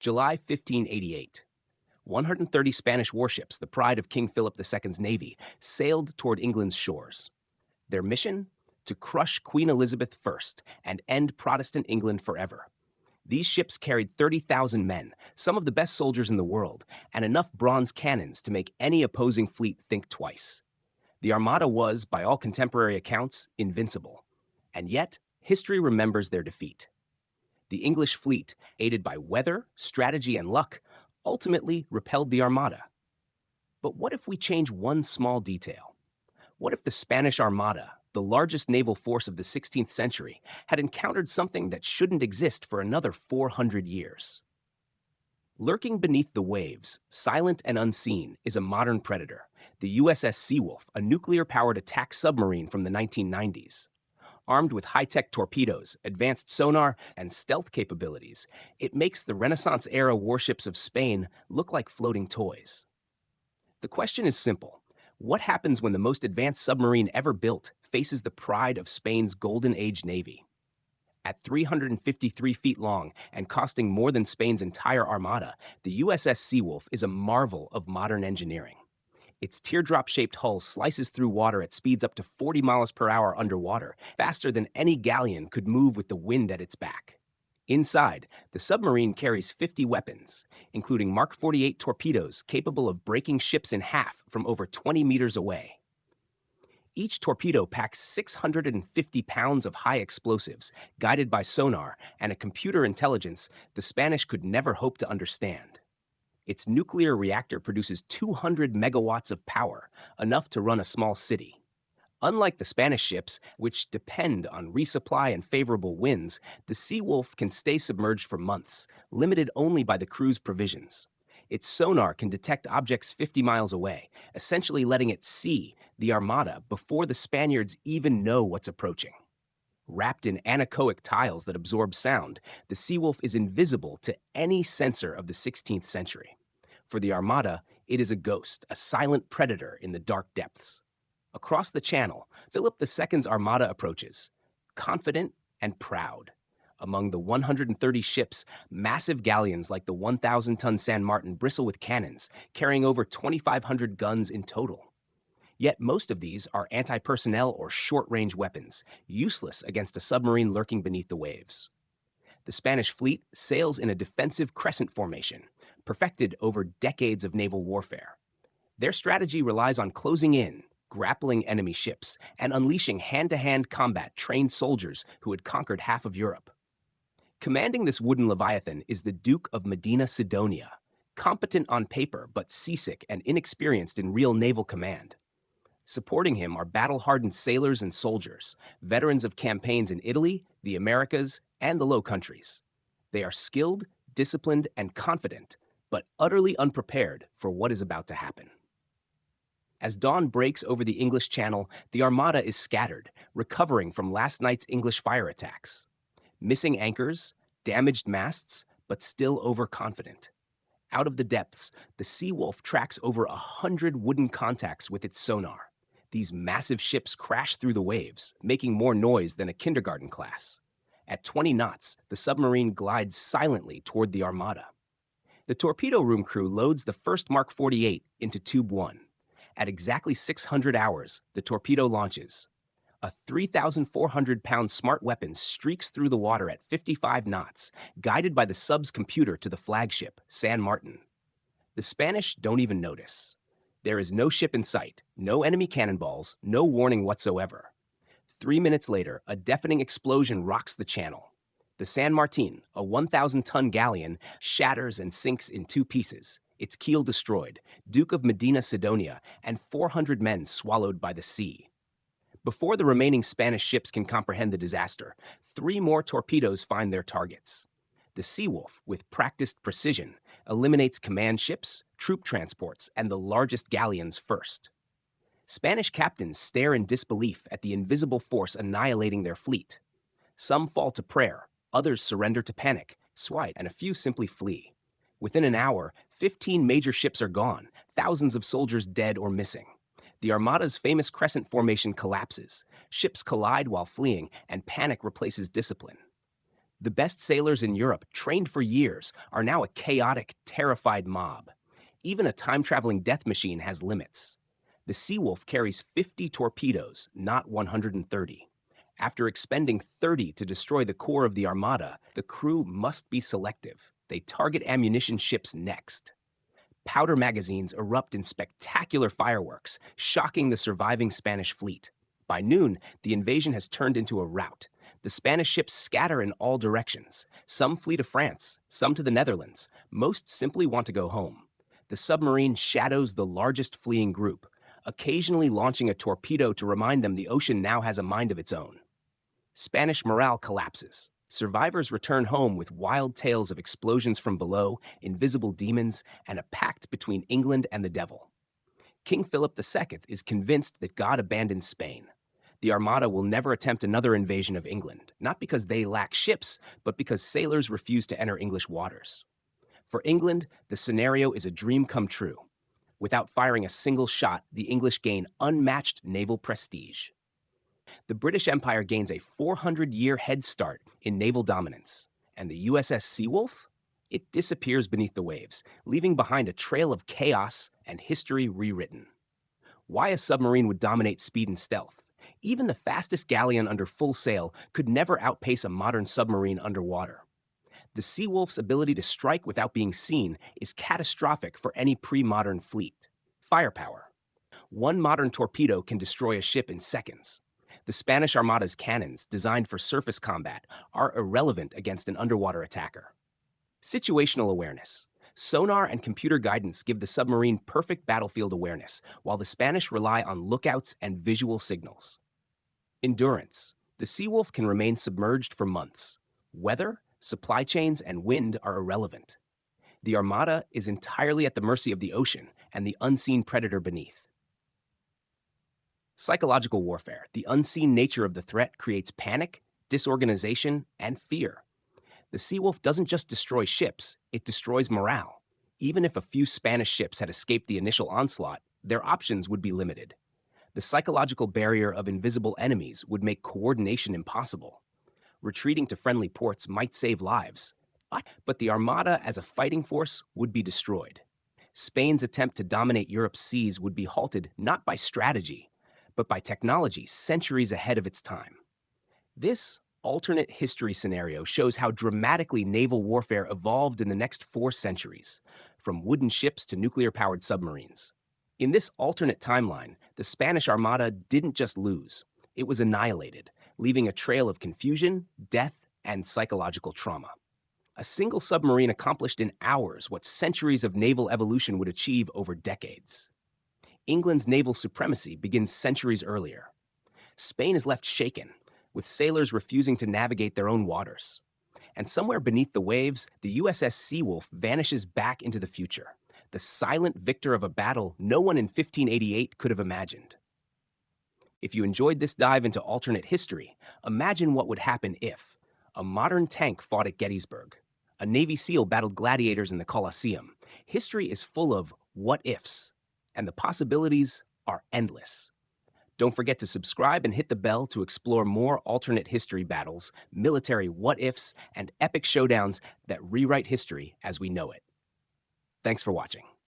July 1588. 130 Spanish warships, the pride of King Philip II's navy, sailed toward England's shores. Their mission? To crush Queen Elizabeth I and end Protestant England forever. These ships carried 30,000 men, some of the best soldiers in the world, and enough bronze cannons to make any opposing fleet think twice. The Armada was, by all contemporary accounts, invincible. And yet, history remembers their defeat. The English fleet, aided by weather, strategy, and luck, ultimately repelled the Armada. But what if we change one small detail? What if the Spanish Armada, the largest naval force of the 16th century, had encountered something that shouldn't exist for another 400 years? Lurking beneath the waves, silent and unseen, is a modern predator, the USS Seawolf, a nuclear-powered attack submarine from the 1990s. Armed with high-tech torpedoes, advanced sonar, and stealth capabilities, it makes the Renaissance-era warships of Spain look like floating toys. The question is simple. What happens when the most advanced submarine ever built faces the pride of Spain's Golden Age Navy? At 353 feet long and costing more than Spain's entire armada, the USS Seawolf is a marvel of modern engineering. Its teardrop-shaped hull slices through water at speeds up to 40 miles per hour underwater, faster than any galleon could move with the wind at its back. Inside, the submarine carries 50 weapons, including Mark 48 torpedoes capable of breaking ships in half from over 20 meters away. Each torpedo packs 650 pounds of high explosives, guided by sonar and a computer intelligence the Spanish could never hope to understand. Its nuclear reactor produces 200 megawatts of power, enough to run a small city. Unlike the Spanish ships, which depend on resupply and favorable winds, the Seawolf can stay submerged for months, limited only by the crew's provisions. Its sonar can detect objects 50 miles away, essentially letting it see the Armada before the Spaniards even know what's approaching. Wrapped in anechoic tiles that absorb sound, the Seawolf is invisible to any sensor of the 16th century. For the Armada, it is a ghost, a silent predator in the dark depths. Across the channel, Philip II's Armada approaches, confident and proud. Among the 130 ships, massive galleons like the 1,000-ton San Martin bristle with cannons, carrying over 2,500 guns in total. Yet most of these are anti-personnel or short-range weapons, useless against a submarine lurking beneath the waves. The Spanish fleet sails in a defensive crescent formation, perfected over decades of naval warfare. Their strategy relies on closing in, grappling enemy ships, and unleashing hand-to-hand combat trained soldiers who had conquered half of Europe. Commanding this wooden leviathan is the Duke of Medina Sidonia, competent on paper but seasick and inexperienced in real naval command. Supporting him are battle-hardened sailors and soldiers, veterans of campaigns in Italy, the Americas, and the Low Countries. They are skilled, disciplined, and confident, but utterly unprepared for what is about to happen. As dawn breaks over the English Channel, the Armada is scattered, recovering from last night's English fire attacks. Missing anchors, damaged masts, but still overconfident. Out of the depths, the Seawolf tracks over 100 wooden contacts with its sonar. These massive ships crash through the waves, making more noise than a kindergarten class. At 20 knots, the submarine glides silently toward the Armada. The torpedo room crew loads the first Mark 48 into Tube 1. At exactly 600 hours, the torpedo launches. A 3,400-pound smart weapon streaks through the water at 55 knots, guided by the sub's computer to the flagship, San Martin. The Spanish don't even notice. There is no ship in sight, no enemy cannonballs, no warning whatsoever. 3 minutes later, a deafening explosion rocks the channel. The San Martin, a 1,000-ton galleon, shatters and sinks in 2 pieces, its keel destroyed, Duke of Medina Sidonia, and 400 men swallowed by the sea. Before the remaining Spanish ships can comprehend the disaster, 3 more torpedoes find their targets. The Seawolf, with practiced precision, eliminates command ships, troop transports, and the largest galleons first. Spanish captains stare in disbelief at the invisible force annihilating their fleet. Some fall to prayer, others surrender to panic, swipe, and a few simply flee. Within an hour, 15 major ships are gone, thousands of soldiers dead or missing. The Armada's famous crescent formation collapses. Ships collide while fleeing, and panic replaces discipline. The best sailors in Europe, trained for years, are now a chaotic, terrified mob. Even a time-traveling death machine has limits. The Seawolf carries 50 torpedoes, not 130. After expending 30 to destroy the core of the Armada, the crew must be selective. They target ammunition ships next. Powder magazines erupt in spectacular fireworks, shocking the surviving Spanish fleet. By noon, the invasion has turned into a rout. The Spanish ships scatter in all directions. Some flee to France, some to the Netherlands. Most simply want to go home. The submarine shadows the largest fleeing group, occasionally launching a torpedo to remind them the ocean now has a mind of its own. Spanish morale collapses. Survivors return home with wild tales of explosions from below, invisible demons, and a pact between England and the devil. King Philip II is convinced that God abandoned Spain. The Armada will never attempt another invasion of England, not because they lack ships, but because sailors refuse to enter English waters. For England, the scenario is a dream come true. Without firing a single shot, the English gain unmatched naval prestige. The British Empire gains a 400-year head start in naval dominance, and the USS Seawolf? It disappears beneath the waves, leaving behind a trail of chaos and history rewritten. Why a submarine would dominate speed and stealth? Even the fastest galleon under full sail could never outpace a modern submarine underwater. The Seawolf's ability to strike without being seen is catastrophic for any pre-modern fleet. Firepower. One modern torpedo can destroy a ship in seconds. The Spanish Armada's cannons, designed for surface combat, are irrelevant against an underwater attacker. Situational awareness. Sonar and computer guidance give the submarine perfect battlefield awareness, while the Spanish rely on lookouts and visual signals. Endurance. The Seawolf can remain submerged for months. Weather, supply chains, and wind are irrelevant. The Armada is entirely at the mercy of the ocean and the unseen predator beneath. Psychological warfare. The unseen nature of the threat creates panic, disorganization, and fear. The Seawolf doesn't just destroy ships, it destroys morale. Even if a few Spanish ships had escaped the initial onslaught, their options would be limited. The psychological barrier of invisible enemies would make coordination impossible. Retreating to friendly ports might save lives, but the Armada as a fighting force would be destroyed. Spain's attempt to dominate Europe's seas would be halted not by strategy, but by technology centuries ahead of its time. This alternate history scenario shows how dramatically naval warfare evolved in the next 4 centuries, from wooden ships to nuclear-powered submarines. In this alternate timeline, the Spanish Armada didn't just lose, it was annihilated, leaving a trail of confusion, death, and psychological trauma. A single submarine accomplished in hours what centuries of naval evolution would achieve over decades. England's naval supremacy begins centuries earlier. Spain is left shaken, with sailors refusing to navigate their own waters. And somewhere beneath the waves, the USS Seawolf vanishes back into the future, the silent victor of a battle no one in 1588 could have imagined. If you enjoyed this dive into alternate history, imagine what would happen if a modern tank fought at Gettysburg, a Navy SEAL battled gladiators in the Colosseum. History is full of what-ifs, and the possibilities are endless. Don't forget to subscribe and hit the bell to explore more alternate history battles, military what-ifs, and epic showdowns that rewrite history as we know it. Thanks for watching.